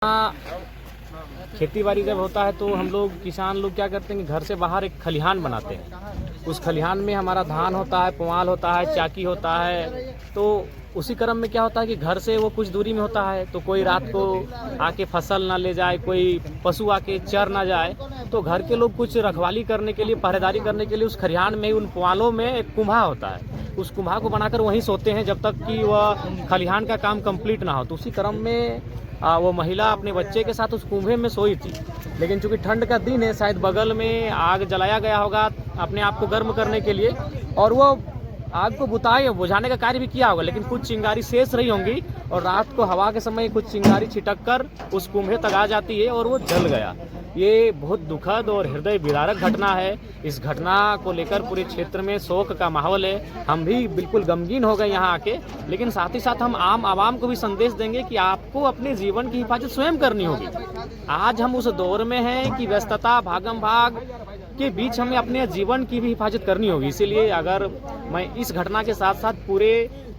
खेती बाड़ी जब होता है तो हम लोग किसान लोग क्या करते हैं कि घर से बाहर एक खलिहान बनाते हैं। उस खलिहान में हमारा धान होता है, पुआल होता है, चाकी होता है। तो उसी क्रम में क्या होता है कि घर से वो कुछ दूरी में होता है, तो कोई रात को आके फसल ना ले जाए, कोई पशु आके चर ना जाए, तो घर के लोग कुछ रखवाली करने के लिए, पहरेदारी करने के लिए उस खलिहान में, उन पुआलों में एक कुम्हा होता है। उस कुम्हा को बनाकर वहीं सोते हैं जब तक कि वह खलिहान का काम कंप्लीट ना हो। तो उसी क्रम में वो महिला अपने बच्चे के साथ उस कुम्भे में सोई थी। लेकिन चूंकि ठंड का दिन है, शायद बगल में आग जलाया गया होगा अपने आप को गर्म करने के लिए, और वो आग को बुझाने का कार्य भी किया होगा, लेकिन कुछ चिंगारी शेष रही होंगी और रात को हवा के समय कुछ चिंगारी छिटक कर उस कुम्भे तक आ जाती है और वो जल गया। ये बहुत दुखद और हृदय विदारक घटना है। इस घटना को लेकर पूरे क्षेत्र में शोक का माहौल है। हम भी बिल्कुल गमगीन हो गए यहाँ आके, लेकिन साथ ही साथ हम आम आवाम को भी संदेश देंगे कि आपको अपने जीवन की हिफाजत स्वयं करनी होगी। आज हम उस दौर में हैं कि व्यस्तता, भागम भाग के बीच हमें अपने जीवन की भी हिफाजत करनी होगी। इसीलिए अगर मैं इस घटना के साथ साथ पूरे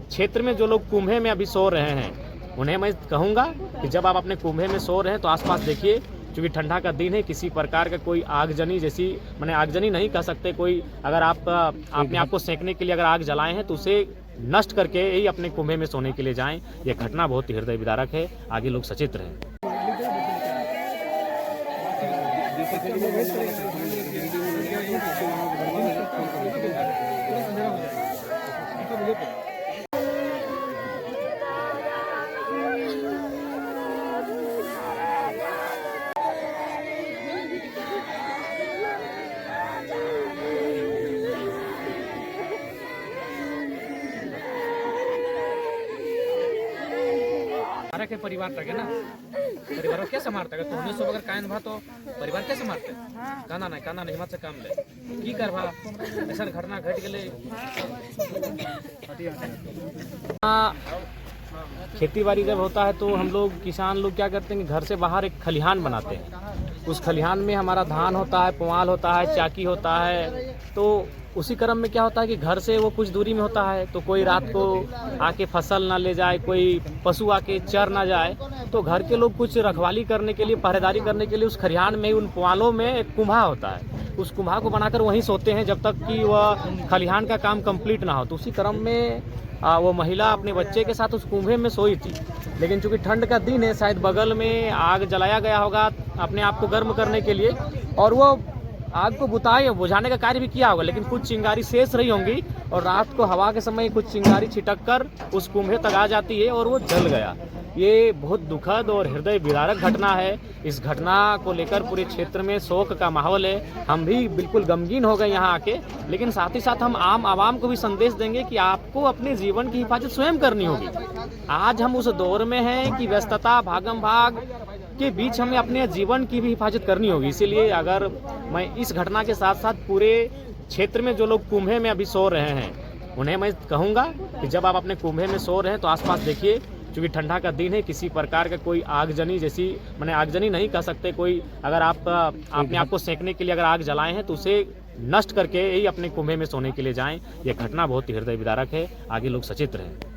क्षेत्र में जो लोग कुम्भे में अभी सो रहे हैं, उन्हें मैं कहूँगा कि जब आप अपने कुम्भे में सो रहे हैं तो आसपास देखिए, क्योंकि ठंडा का दिन है, किसी प्रकार का कोई आगजनी जैसी, मैंने आगजनी नहीं कह सकते, कोई अगर आप अपने आप को सेंकने के लिए अगर आग जलाए हैं तो उसे नष्ट करके ही अपने कुम्भे में सोने के लिए जाएं। यह घटना बहुत ही हृदय विदारक है। आगे लोग सचेत रहें। के परिवार तक है ना, परिवार क्या संभालता है? तो हमें सब अगर कायन भा तो परिवार क्या संभालते? काना नहीं हिम्मत से काम ले की कर भा ऐसा घटना घट गए। खेती बाड़ी जब होता है तो हम लोग किसान लोग क्या करते हैं कि घर से बाहर एक खलिहान बनाते हैं। उस खलिहान में हमारा धान होता है, पुआल होता है, चाकी होता है। तो उसी क्रम में क्या होता है कि घर से वो कुछ दूरी में होता है, तो कोई रात को आके फसल ना ले जाए, कोई पशु आके चर ना जाए, तो घर के लोग कुछ रखवाली करने के लिए, पहरेदारी करने के लिए उस खलिहान में, उन पुआलों में एक कुम्हा होता है। उस कुम्हा को बनाकर वहीं सोते हैं जब तक कि वह खलिहान का काम कंप्लीट ना हो। तो उसी क्रम में वो महिला अपने बच्चे के साथ उस कुम्भे में सोई थी। लेकिन चूंकि ठंड का दिन है, शायद बगल में आग जलाया गया होगा अपने आप को गर्म करने के लिए, और वो आग को बुझाने का कार्य भी किया होगा, लेकिन कुछ चिंगारी शेष रही होंगी और रात को हवा के समय कुछ चिंगारी छिटक कर उस कुम्भे तक आ जाती है और वो जल गया। ये बहुत दुखद और हृदय विदारक घटना है। इस घटना को लेकर पूरे क्षेत्र में शोक का माहौल है। हम भी बिल्कुल गमगीन हो गए यहाँ आके, लेकिन साथ ही साथ हम आम आवाम को भी संदेश देंगे कि आपको अपने जीवन की हिफाजत स्वयं करनी होगी। आज हम उस दौर में हैं कि व्यस्तता, भागम भाग के बीच हमें अपने जीवन की भी हिफाजत करनी होगी। इसीलिए अगर मैं इस घटना के साथ साथ पूरे क्षेत्र में जो लोग कुम्भे में अभी सो रहे हैं, उन्हें मैं कहूँगा कि जब आप अपने कुम्भे में सो रहे हैं तो आसपास देखिए, क्योंकि ठंडा का दिन है, किसी प्रकार का कोई आगजनी जैसी, मैंने आगजनी नहीं कह सकते, कोई अगर आप अपने आप को सेंकने के लिए अगर आग जलाए हैं तो उसे नष्ट करके ही अपने कुम्भे में सोने के लिए जाएं। यह घटना बहुत ही हृदय विदारक है। आगे लोग सचेत रहें।